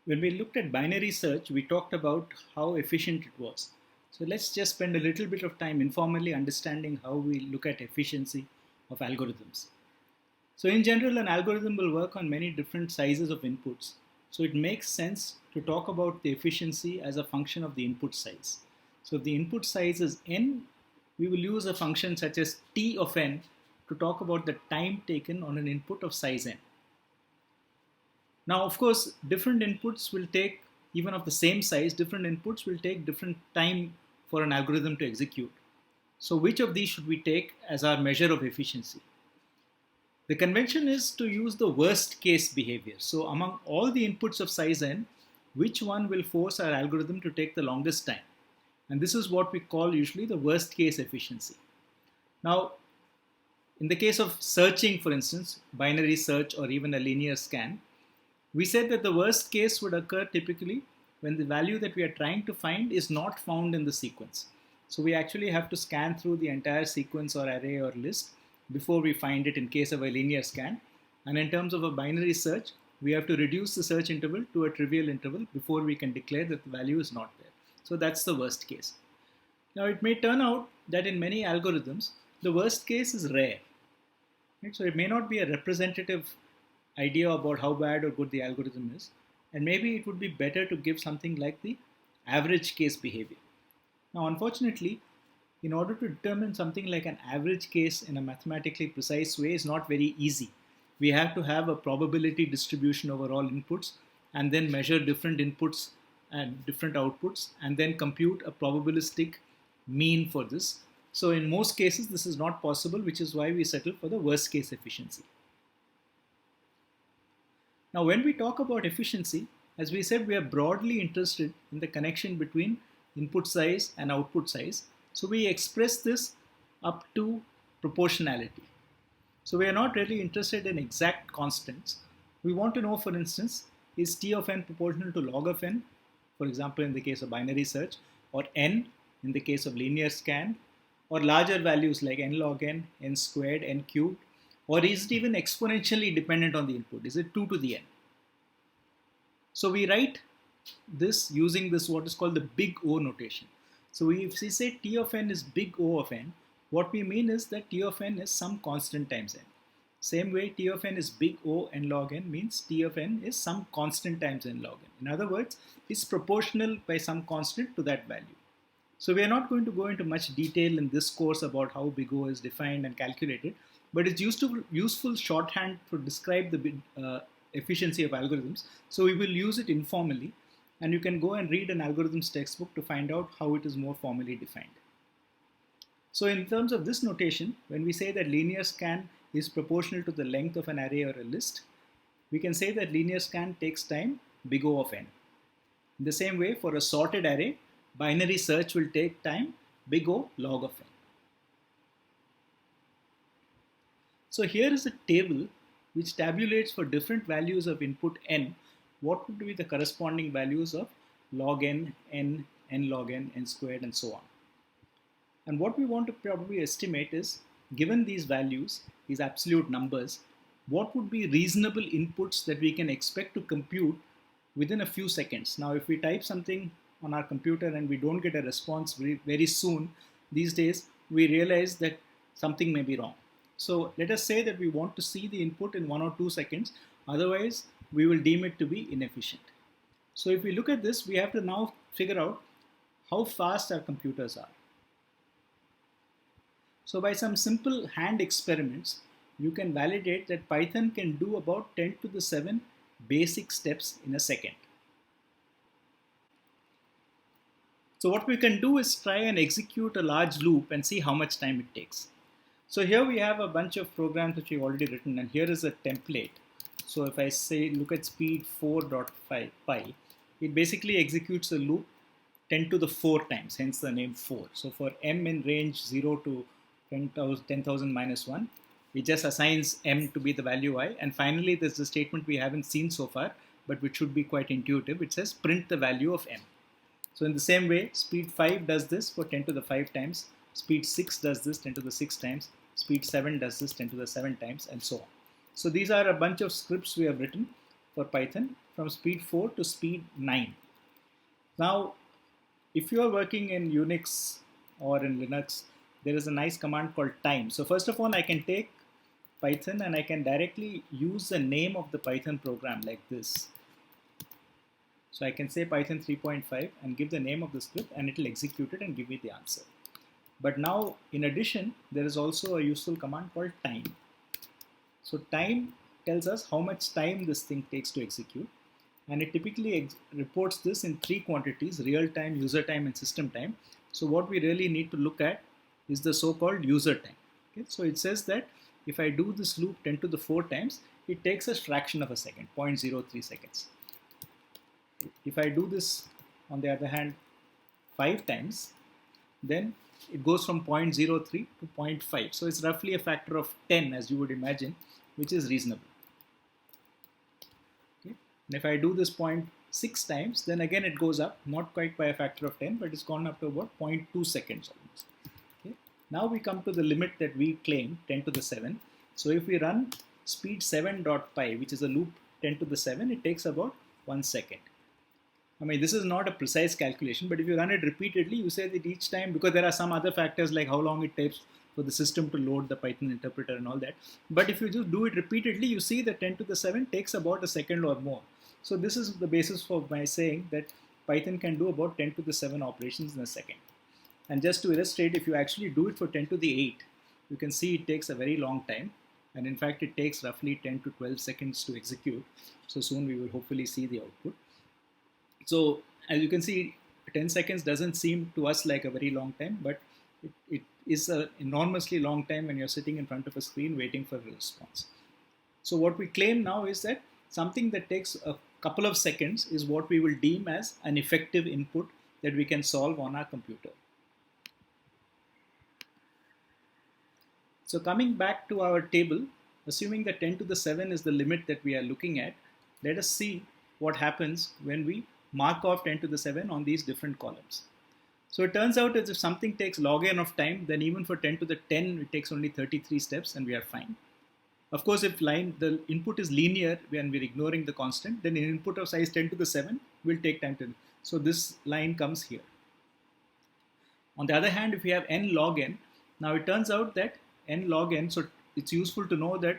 When we looked at binary search, we talked about how efficient it was. So let's just spend a little bit of time informally understanding how we look at efficiency of algorithms. So in general, an algorithm will work on many different sizes of inputs. So it makes sense to talk about the efficiency as a function of the input size. So if the input size is n, we will use a function such as t of n to talk about the time taken on an input of size n. Now, of course, different inputs will take, even of the same size, different inputs will take different time for an algorithm to execute. So which of these should we take as our measure of efficiency? The convention is to use the worst case behavior. So among all the inputs of size n, which one will force our algorithm to take the longest time? And this is what we call usually the worst case efficiency. Now, in the case of searching, for instance, binary search or even a linear scan, we said that the worst case would occur typically when the value that we are trying to find is not found in the sequence. So we actually have to scan through the entire sequence or array or list before we find it in case of a linear scan. And in terms of a binary search, we have to reduce the search interval to a trivial interval before we can declare that the value is not there. So that's the worst case. Now it may turn out that in many algorithms, the worst case is rare. Right? So it may not be a representative idea about how bad or good the algorithm is, and maybe it would be better to give something like the average case behavior. Now, unfortunately, in order to determine something like an average case in a mathematically precise way is not very easy. We have to have a probability distribution over all inputs and then measure different inputs and different outputs and then compute a probabilistic mean for this. So in most cases, this is not possible, which is why we settle for the worst case efficiency. Now, when we talk about efficiency, as we said, we are broadly interested in the connection between input size and output size. So we express this up to proportionality. So we are not really interested in exact constants. We want to know, for instance, is t of n proportional to log of n, for example, in the case of binary search, or n in the case of linear scan, or larger values like n log n, n squared, n cubed, or is it even exponentially dependent on the input? Is it 2 to the n? So we write this using this what is called the big O notation. So if we say t of n is big O of n, what we mean is that t of n is some constant times n. Same way t of n is big O n log n means t of n is some constant times n log n. In other words, it's proportional by some constant to that value. So we are not going to go into much detail in this course about how big O is defined and calculated, but it's useful shorthand to describe the efficiency of algorithms. So we will use it informally, and you can go and read an algorithms textbook to find out how it is more formally defined. So in terms of this notation, when we say that linear scan is proportional to the length of an array or a list, we can say that linear scan takes time big O of n. In the same way, for a sorted array, binary search will take time big O log of n. So here is a table which tabulates for different values of input n what would be the corresponding values of log n, n, n log n, n squared, and so on. And what we want to probably estimate is, given these values, these absolute numbers, what would be reasonable inputs that we can expect to compute within a few seconds. Now, if we type something on our computer and we don't get a response very soon, these days, we realize that something may be wrong. So let us say that we want to see the input in 1 or 2 seconds, otherwise we will deem it to be inefficient. So if we look at this, we have to now figure out how fast our computers are. So by some simple hand experiments, you can validate that Python can do about 10 to the 7 basic steps in a second. So what we can do is try and execute a large loop and see how much time it takes. So here we have a bunch of programs which we've already written, and here is a template. So if I say look at speed 4.5pi, it basically executes a loop 10 to the 4 times, hence the name 4. So for m in range 0 to 10,000 minus 1, it just assigns m to be the value I, and finally there's a statement we haven't seen so far, but which should be quite intuitive. It says print the value of m. So in the same way, speed 5 does this for 10 to the 5 times, speed 6 does this 10 to the 6 times, speed 7 does this 10 to the 7 times, and so on. So these are a bunch of scripts we have written for Python from speed 4 to speed 9. Now, if you are working in Unix or in Linux, there is a nice command called time. So first of all, I can take Python and I can directly use the name of the Python program like this. So I can say Python 3.5 and give the name of the script and it will execute it and give me the answer. But now, in addition, there is also a useful command called time. So time tells us how much time this thing takes to execute. And it typically reports this in three quantities: real time, user time, and system time. So what we really need to look at is the so-called user time. Okay? So it says that if I do this loop 10 to the 4 times, it takes a fraction of a second, 0.03 seconds. If I do this, on the other hand, 5 times, then it goes from 0.03 to 0.5. So it's roughly a factor of 10, as you would imagine, which is reasonable. Okay? And if I do this 0.6 times, then again it goes up, not quite by a factor of 10, but it's gone up to about 0.2 seconds almost. Okay? Now we come to the limit that we claim, 10 to the 7. So if we run speed 7.py, which is a loop 10 to the 7, it takes about 1 second. I mean, this is not a precise calculation, but if you run it repeatedly, you say that each time, because there are some other factors like how long it takes for the system to load the Python interpreter and all that. But if you just do it repeatedly, you see that 10 to the 7 takes about a second or more. So this is the basis for my saying that Python can do about 10 to the 7 operations in a second. And just to illustrate, if you actually do it for 10 to the 8, you can see it takes a very long time. And in fact, it takes roughly 10 to 12 seconds to execute. So soon we will hopefully see the output. So as you can see, 10 seconds doesn't seem to us like a very long time, but it is an enormously long time when you're sitting in front of a screen waiting for a response. So what we claim now is that something that takes a couple of seconds is what we will deem as an effective input that we can solve on our computer. So coming back to our table, assuming that 10 to the 7 is the limit that we are looking at, let us see what happens when we mark off 10 to the 7 on these different columns. So it turns out that if something takes log n of time, then even for 10 to the 10, it takes only 33 steps and we are fine. Of course, if the input is linear and we're ignoring the constant, then an input of size 10 to the 7 will take time to. So this line comes here. On the other hand, if we have n log n, now it turns out that n log n, so it's useful to know that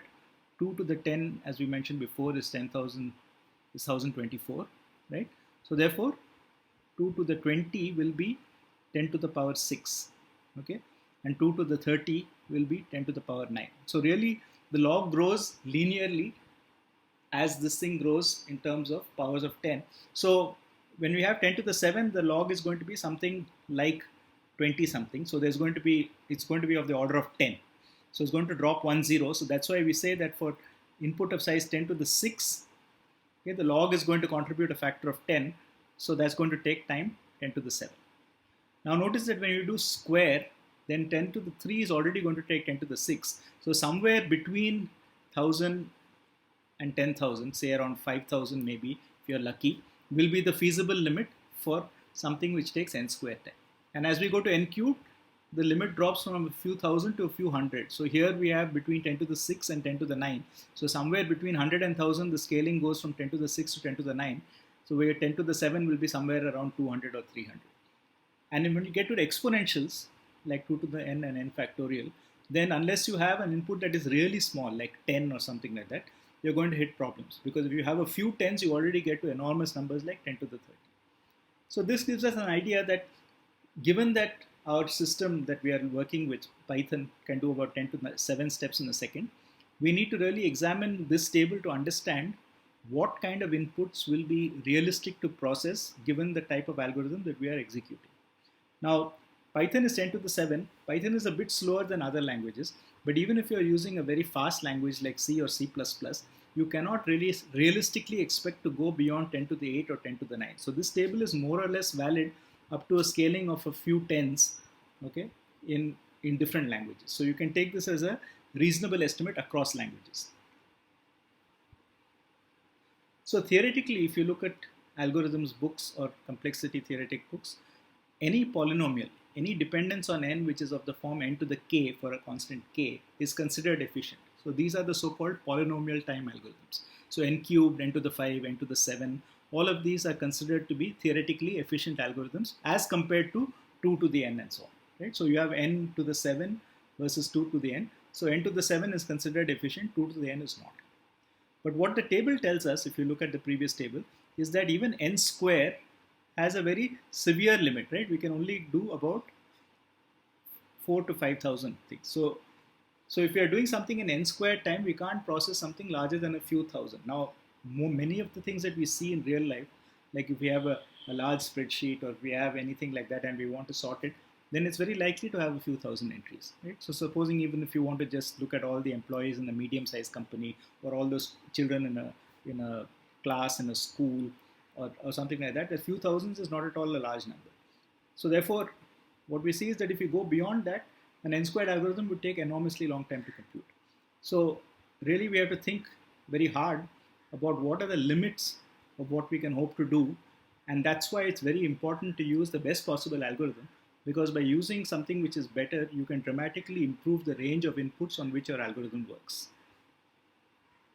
2 to the 10, as we mentioned before, is 10,000, is 1024, right? So therefore, 2 to the 20 will be 10 to the power 6, okay? And 2 to the 30 will be 10 to the power 9. So really, the log grows linearly as this thing grows in terms of powers of 10. So when we have 10 to the 7, the log is going to be something like 20 something. So it's going to be of the order of 10. So it's going to drop 1 0. So that's why we say that for input of size 10 to the 6, okay, the log is going to contribute a factor of 10, so that's going to take time 10 to the 7. Now notice that when you do square, then 10 to the 3 is already going to take 10 to the 6. So somewhere between 1000 and 10,000, say around 5,000 maybe, if you're lucky, will be the feasible limit for something which takes n square time. And as we go to n cubed, the limit drops from a few thousand to a few hundred. So here we have between 10 to the 6 and 10 to the 9. So somewhere between 100 and 1000, the scaling goes from 10 to the 6 to 10 to the 9. So where 10 to the 7 will be somewhere around 200 or 300. And when you get to the exponentials, like 2 to the n and n factorial, then unless you have an input that is really small, like 10 or something like that, you're going to hit problems. Because if you have a few tens, you already get to enormous numbers like 10 to the 30. So this gives us an idea that given that our system that we are working with, Python, can do about 10 to 7 steps in a second, we need to really examine this table to understand what kind of inputs will be realistic to process given the type of algorithm that we are executing. Now, Python is 10 to the 7. Python is a bit slower than other languages, but even if you're using a very fast language like C or C++, you cannot really realistically expect to go beyond 10 to the 8 or 10 to the 9. So this table is more or less valid up to a scaling of a few tens, okay, in different languages. So you can take this as a reasonable estimate across languages. So theoretically, if you look at algorithms books or complexity theoretic books, any polynomial, any dependence on n which is of the form n to the k for a constant k is considered efficient. So these are the so-called polynomial time algorithms. So n cubed, n to the 5, n to the 7, all of these are considered to be theoretically efficient algorithms as compared to 2 to the n and so on. Right? So you have n to the 7 versus 2 to the n. So n to the 7 is considered efficient, 2 to the n is not. But what the table tells us, if you look at the previous table, is that even n square has a very severe limit, right? We can only do about 4 to 5,000 things. So if we are doing something in n squared time, we can't process something larger than a few thousand. Now, many of the things that we see in real life, like if we have a large spreadsheet or if we have anything like that and we want to sort it, then it's very likely to have a few thousand entries. Right? So supposing even if you want to just look at all the employees in a medium-sized company or all those children in a class in a school or something like that, a few thousands is not at all a large number. So therefore, what we see is that if you go beyond that, an n-squared algorithm would take enormously long time to compute. So really we have to think very hard about what are the limits of what we can hope to do, and that's why it's very important to use the best possible algorithm, because by using something which is better, you can dramatically improve the range of inputs on which your algorithm works.